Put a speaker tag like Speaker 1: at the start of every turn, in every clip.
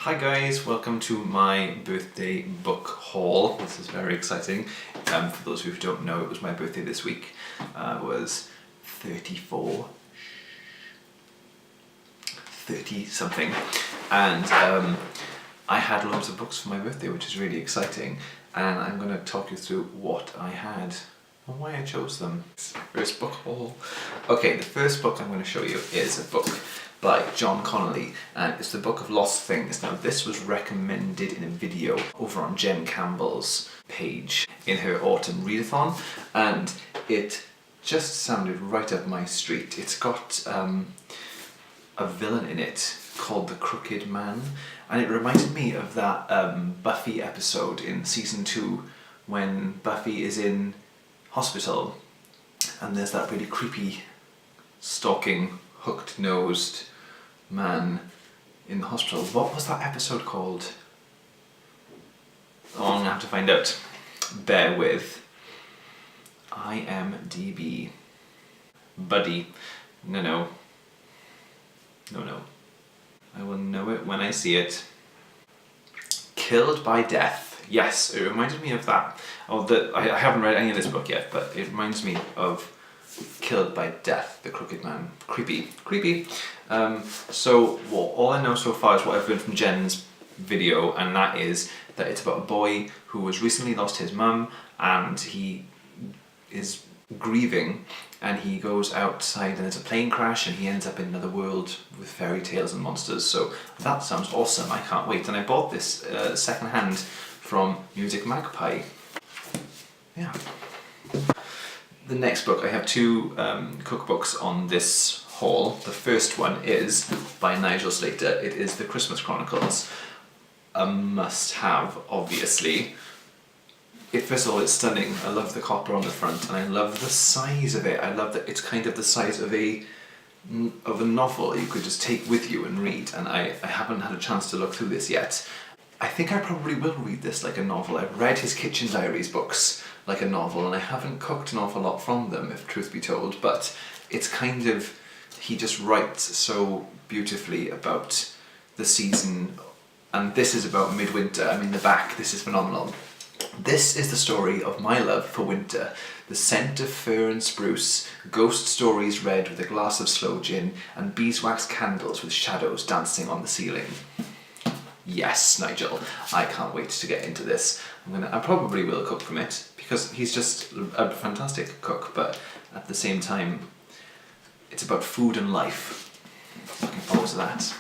Speaker 1: Hi guys, welcome to my birthday book haul. This is very exciting. For those who don't know, it was my birthday this week. I was 34, 30 something, and I had loads of books for my birthday, which is really exciting, and I'm going to talk you through what I had and why I chose them. First book haul. Okay, the first book I'm going to show you is a book by John Connolly, and it's the Book of Lost Things. Now this was recommended in a video over on Jen Campbell's page in her autumn readathon, and it just sounded right up my street. It's got a villain in it called the Crooked Man, and it reminded me of that Buffy episode in season 2 when Buffy is in hospital and there's that really creepy stalking hooked-nosed man in the hospital. What was that episode called? Oh, I'm gonna have to find out. Bear with. IMDB. Buddy. No. I will know it when I see it. Killed by Death. Yes, it reminded me of that. I haven't read any of this book yet, but it reminds me of Killed by Death, the Crooked Man. Creepy. So all I know so far is what I've learned from Jen's video, and that is that it's about a boy who has recently lost his mum, and he is grieving, and he goes outside and there's a plane crash and he ends up in another world with fairy tales and monsters. So that sounds awesome. I can't wait. And I bought this second hand from Music Magpie. Yeah. The next book, I have two cookbooks on this haul. The first one is by Nigel Slater. It is the Christmas Chronicles. A must-have, obviously. First of all, it's stunning. I love the copper on the front, and I love the size of it. I love that it's kind of the size of a novel you could just take with you and read, and I haven't had a chance to look through this yet. I think I probably will read this like a novel. I've read his Kitchen Diaries books like a novel, and I haven't cooked an awful lot from them, if truth be told, but it's kind of, he just writes so beautifully about the season, and this is about midwinter. I mean, the back, this is phenomenal. This is the story of my love for winter, the scent of fir and spruce, ghost stories read with a glass of sloe gin, and beeswax candles with shadows dancing on the ceiling. Yes, Nigel, I can't wait to get into this. I probably will cook from it, because he's just a fantastic cook, but at the same time, it's about food and life. Looking forward to that.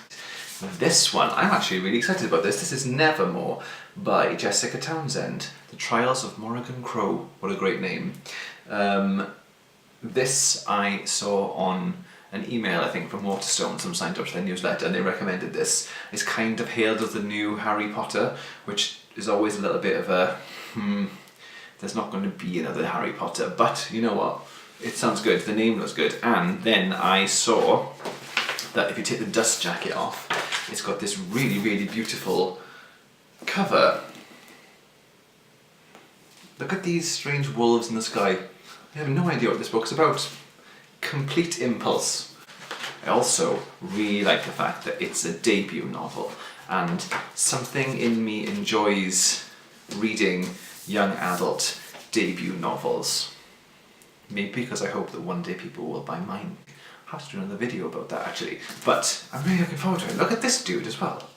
Speaker 1: This one, I'm actually really excited about this. This is Nevermore by Jessica Townsend. The Trials of Morrigan Crow. What a great name. This I saw on an email, I think, from Waterstone. Some signed up to their newsletter and they recommended this. It's kind of hailed as the new Harry Potter, which is always a little bit of a, there's not going to be another Harry Potter, but you know what? It sounds good. The name looks good. And then I saw that if you take the dust jacket off, it's got this really, really beautiful cover. Look at these strange wolves in the sky. I have no idea what this book's about. Complete impulse. I also really like the fact that it's a debut novel, and something in me enjoys reading young adult debut novels. Maybe because I hope that one day people will buy mine. I'll have to do another video about that actually, but I'm really looking forward to it. Look at this dude as well.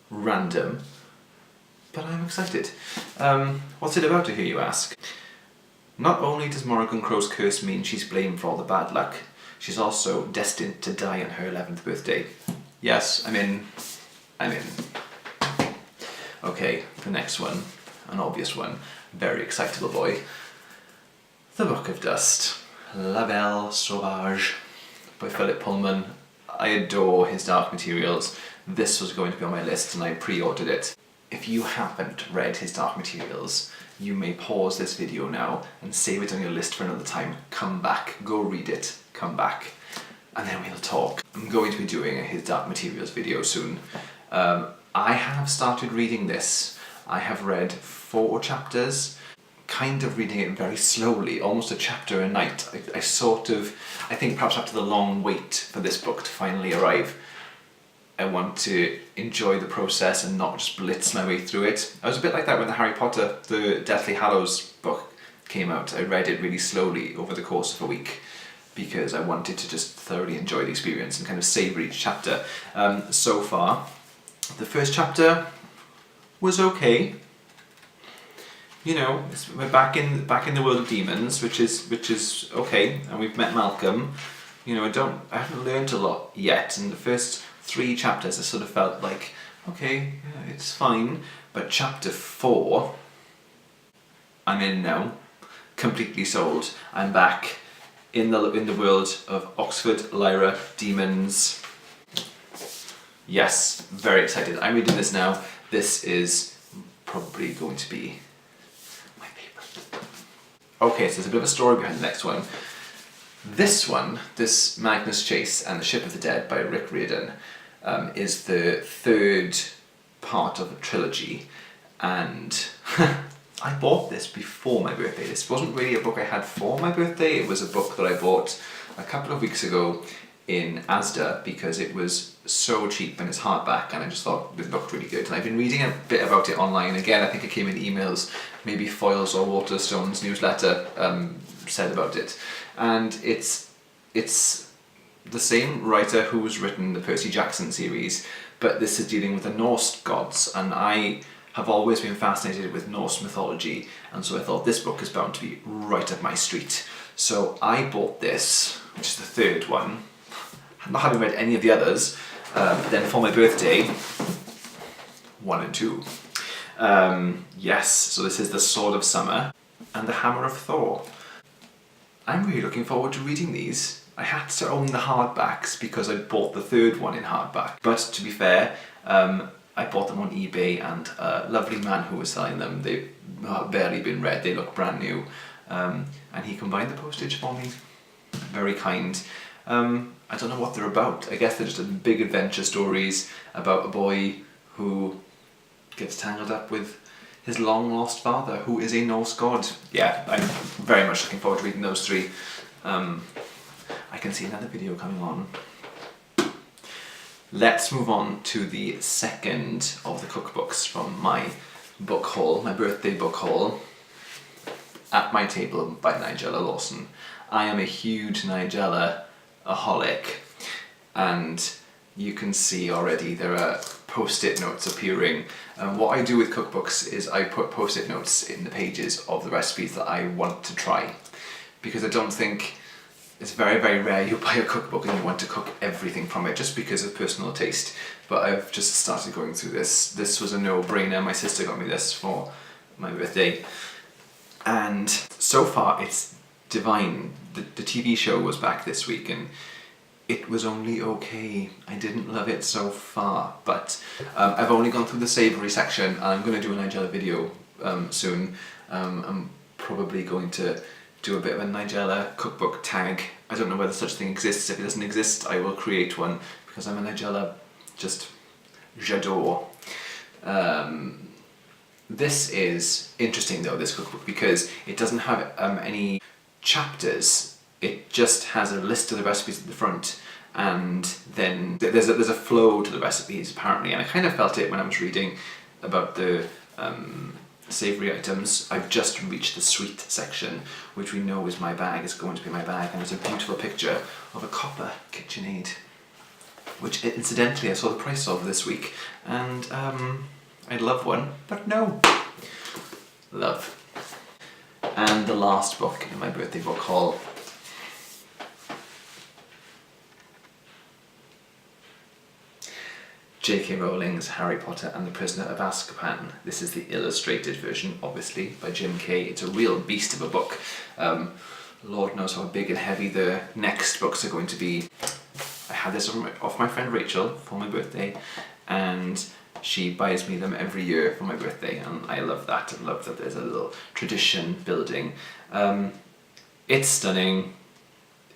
Speaker 1: Random, but I'm excited. What's it about, I hear you ask? Not only does Morrigan Crow's curse mean she's blamed for all the bad luck, she's also destined to die on her 11th birthday. Yes, I'm in. Okay, the next one, an obvious one, very excitable boy. The Book of Dust. La Belle, Sauvage by Philip Pullman. I adore his dark materials. This was going to be on my list and I pre-ordered it. If you haven't read his dark materials, you may pause this video now and save it on your list for another time. Come back, go read it, come back, and then we'll talk. I'm going to be doing his dark materials video soon. I have started reading this. I have read 4 chapters. Kind of reading it very slowly, almost a chapter a night. I think perhaps after the long wait for this book to finally arrive, I want to enjoy the process and not just blitz my way through it. I was a bit like that when the Harry Potter, the Deathly Hallows book came out. I read it really slowly over the course of a week because I wanted to just thoroughly enjoy the experience and kind of savour each chapter. So far, the first chapter was okay. You know, we're back in the world of demons, which is okay, and we've met Malcolm. You know, I haven't learned a lot yet, and the first 3 chapters I sort of felt like, okay, yeah, it's fine, but chapter 4, I'm in now, completely sold. I'm back in the world of Oxford Lyra demons. Yes, very excited. I'm reading this now. This is probably going to be my favourite. Okay, so there's a bit of a story behind the next one. This Magnus Chase and the Ship of the Dead by Riordan, is the 3rd part of a trilogy, and I bought this before my birthday. This wasn't really a book I had for my birthday, it was a book that I bought a couple of weeks ago in Asda because it was so cheap and it's hardback, and I just thought it looked really good. And I've been reading a bit about it online. Again, I think it came in emails, maybe Foils or Waterstone's newsletter said about it. And it's the same writer who's written the Percy Jackson series, but this is dealing with the Norse gods, and I have always been fascinated with Norse mythology, and so I thought this book is bound to be right up my street. So I bought this, which is the 3rd one, not having read any of the others, then for my birthday, 1 and 2. Yes, so this is The Sword of Summer and The Hammer of Thor. I'm really looking forward to reading these. I had to own the hardbacks because I bought the 3rd one in hardback. But to be fair, I bought them on eBay, and a lovely man who was selling them, they've barely been read, they look brand new. And he combined the postage for me. Very kind. I don't know what they're about. I guess they're just big adventure stories about a boy who gets tangled up with his long lost father, who is a Norse god. Yeah, I'm very much looking forward to reading those 3. I can see another video coming on. Let's move on to the 2nd of the cookbooks from my book haul, my birthday book haul. At My Table by Nigella Lawson. I am a huge Nigella-aholic, and you can see already there are post-it notes appearing. What I do with cookbooks is I put post-it notes in the pages of the recipes that I want to try, because I don't think it's very, very rare you buy a cookbook and you want to cook everything from it just because of personal taste. But I've just started going through this. This was a no-brainer. My sister got me this for my birthday. And so far it's divine. The TV show was back this week and it was only okay. I didn't love it so far, but I've only gone through the savoury section, and I'm going to do a Nigella video soon. I'm probably going to do a bit of a Nigella cookbook tag. I don't know whether such a thing exists. If it doesn't exist, I will create one, because I'm a Nigella, just j'adore. This is interesting though, this cookbook, because it doesn't have any chapters. It just has a list of the recipes at the front, and then there's a flow to the recipes apparently, and I kind of felt it when I was reading about the savoury items. I've just reached the sweet section, which we know is my bag, is going to be my bag, and there's a beautiful picture of a copper KitchenAid, which incidentally I saw the price of this week, and I'd love one, but no. Love. And the last book in my birthday book haul. J.K. Rowling's Harry Potter and the Prisoner of Azkaban. This is the illustrated version, obviously, by Jim Kay. It's a real beast of a book. Lord knows how big and heavy the next books are going to be. I had this off my friend Rachel for my birthday, and she buys me them every year for my birthday, and I love that. I love that there's a little tradition building. It's stunning.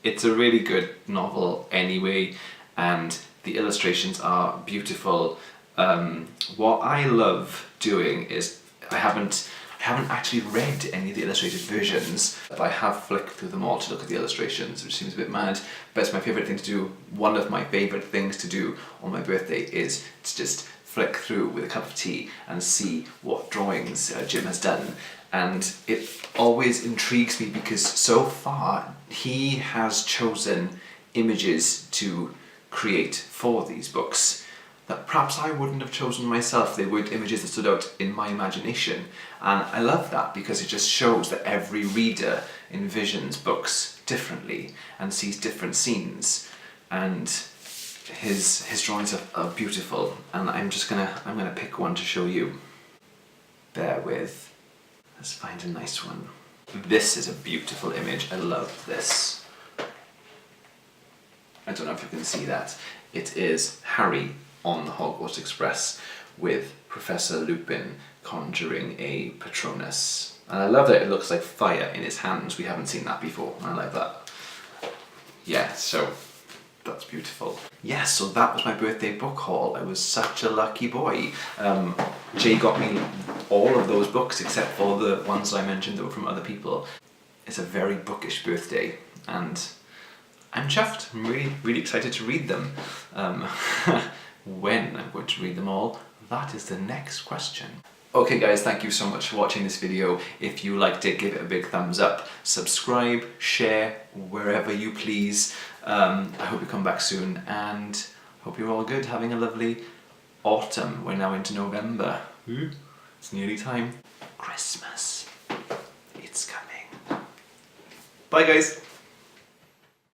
Speaker 1: It's a really good novel anyway, and the illustrations are beautiful. What I love doing is, I haven't I haven't actually read any of the illustrated versions, but I have flicked through them all to look at the illustrations, which seems a bit mad, but it's my favourite thing to do. One of my favourite things to do on my birthday is to just flick through with a cup of tea and see what drawings Jim has done. And it always intrigues me because so far he has chosen images to create for these books that perhaps I wouldn't have chosen myself. They were images that stood out in my imagination. And I love that because it just shows that every reader envisions books differently and sees different scenes. And his drawings are beautiful. And I'm gonna pick one to show you. Bear with. Let's find a nice one. This is a beautiful image. I love this. I don't know if you can see that. It is Harry on the Hogwarts Express with Professor Lupin conjuring a Patronus. And I love that it looks like fire in his hands. We haven't seen that before. I like that. Yeah, so that's beautiful. Yeah, so that was my birthday book haul. I was such a lucky boy. Jay got me all of those books except for the ones I mentioned that were from other people. It's a very bookish birthday and I'm chuffed. I'm really, really excited to read them. When I'm going to read them all, that is the next question. Okay guys, thank you so much for watching this video. If you liked it, give it a big thumbs up, subscribe, share, wherever you please. I hope you come back soon and hope you're all good, having a lovely autumn. We're now into November. It's nearly time. Christmas. It's coming. Bye guys.